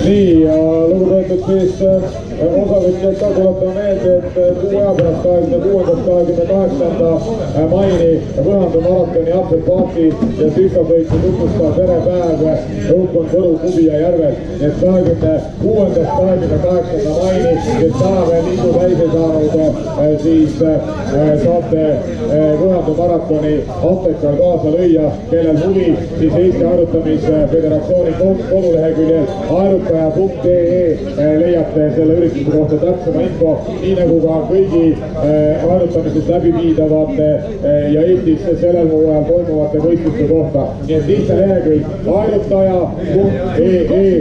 nii ja lugupeetud siis osavõtjad ka tuletame meelde, et kuu aja pärast 26.–28. maini Võhandu maratoni absepaati ja süstasõitu tutvustab verepäev õukond Võru Kubija järvel. Et 26.–28. maini, kes täna veel liidu täis ei saanud, siis saate Võhandu maratoni Aptekal kaasa lüüa, kellel huvi, siis Eesti Harjutamisföderatsiooni koduleheküljel harjutaja.ee leiate selle ürituse kohta täpsema info, nii nagu ka kõigi harjutamisest läbiviidavate ja Eestis sellel hooajal toimuvate võistluste kohta. Nii et lihtne lehekülg harjutaja.ee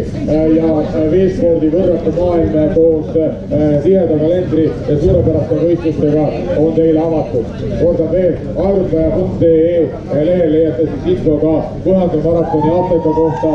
ja veespordi võrratu maailm koos tiheda kalendri ja suurepäraste võistlustega on teile avatud. Kordan veel, harjutaja.ee lehel leiate siis info ka Võhandu maratoni Apteka kohta,